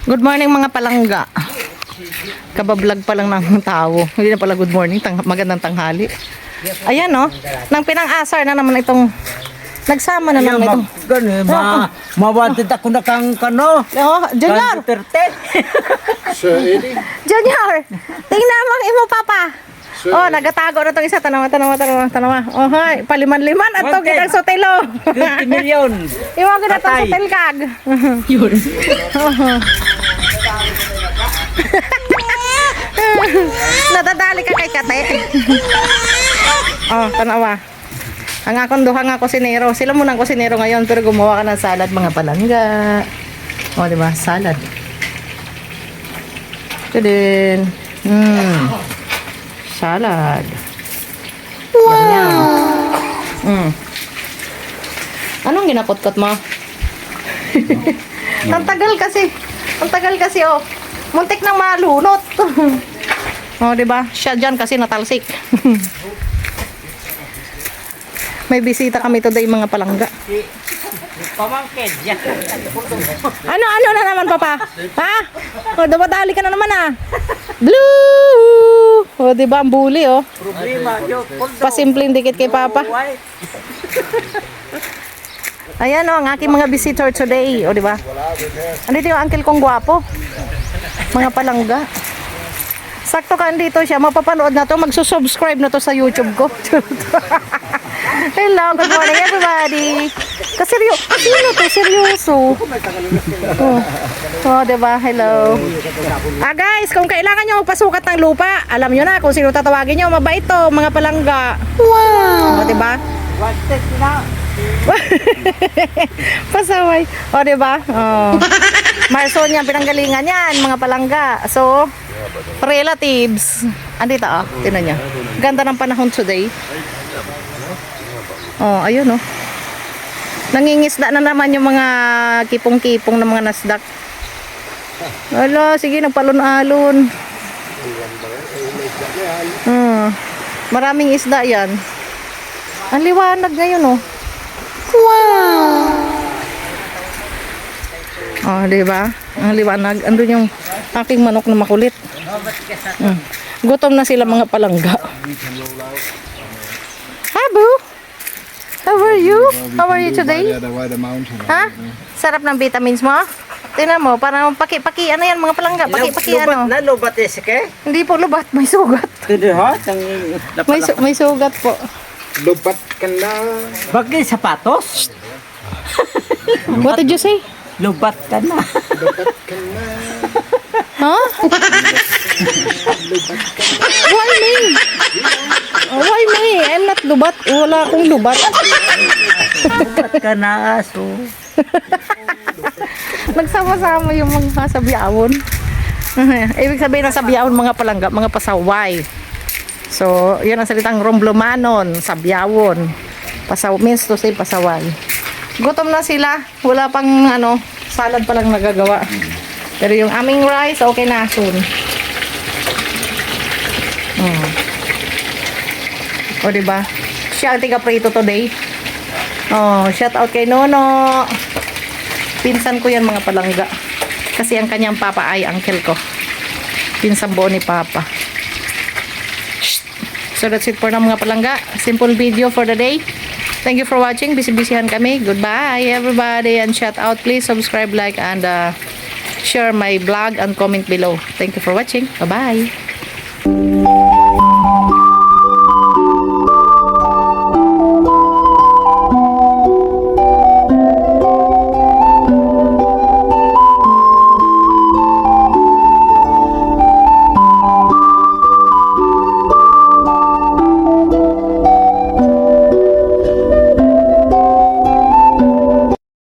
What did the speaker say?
Good morning mga palangga. Kabablog pa lang ng tao. Hindi na pala good morning, magandang tanghali. Ayan no, nang pinang-asar na naman itong nagsama na naman itong. Gani mawanted ako na kang kano. Oh, Junior. Junior. Tingnan mo ang imo papa. Oh, nagatago na tong isa. Tanawa. Oh, hay, paliman-liman ato gidang sotelo. 50 million. Imo gid atong sotel kag. Yun. Nadadali ka kay kate. Oh, tanawa. Ang akong duha nga kusinero. Sila muna ang kusinero ngayon pero gumawa ka ng salad mga palangga. Oh, di ba? Salad. Ito din. Salad. Wow. Anong ginakot-kot mo? Ang tagal kasi oh. Muntik nang malunot. Oh, di ba? Siya diyan kasi natalsik. May bisita kami today mga palangga. Pamangkin. Ano na naman papa? Ha? O, dumadali ka na naman ah. Blue! O, diba ang bully oh. Problema yo. Pasimpleng dikit kay papa. Ayan oh, ang aking mga visitor today. O, diba? Andito yung uncle kong gwapo. Mga palangga. Sakto ka andito siya. Mapapanood na to. Magsusubscribe na to sa YouTube ko. Hello, good morning everybody. Sino to? Seryoso. Oh, diba? Hello. Guys, kung kailangan nyo magpasukat ng lupa, alam nyo na kung sino tatawagin nyo. Mabait to, mga palangga. Wow. Oh, diba? Pasaway. Oh, diba? Oh. Marson yan, pinanggalingan yan, mga palangga. So, relatives. Andito oh, tinan nyo. Ganda ng panahon today. Oh, ayun oh. Nangingisda na naman yung mga kipong-kipong ng mga nasdak. Wala, sige, nagpalon-alon. Maraming isda yan. Ang liwanag ngayon oh. Wow! Oh, diba? Ang liwanag. Andun yung aking manok na makulit. Gutom na sila mga palangga. Habu! How are you? How are you today? Ha? Sarap ng vitamins mo? Tingnan mo, parang paki-paki, ano yan mga palangga? Paki-paki ano? Lubat ke? Hindi po lubat, may sugat. Hindi ha? May sugat po. Lubat ka na. Bagay sapatos? What did you say? Lubat ka na. Lubat ka na. Ha? Why me? Why me? I'm not lubat. Wala akong lubat. Lubat ka na aso. Nagsama-sama yung mga sabyawon. Ibig sabihin ng sabyawon mga palangga, mga pasaway. So, yun ang salitang romblomanon, sabyawon. Means to say pasaway. Gutom na sila. Wala pang ano, salad pa lang nagagawa. Pero yung aming rice, okay na soon. O, diba? Siya ang tiga-prito today. Oh, shout out kay Nono. Pinsan ko yan mga palangga. Kasi ang kanyang papa ay uncle ko. Pinsan buo ni papa. So that's it for na mga palangga. Simple video for the day. Thank you for watching. Busy-busyhan kami. Goodbye everybody. And shout out. Please subscribe, like, and share my vlog and comment below. Thank you for watching. Bye-bye.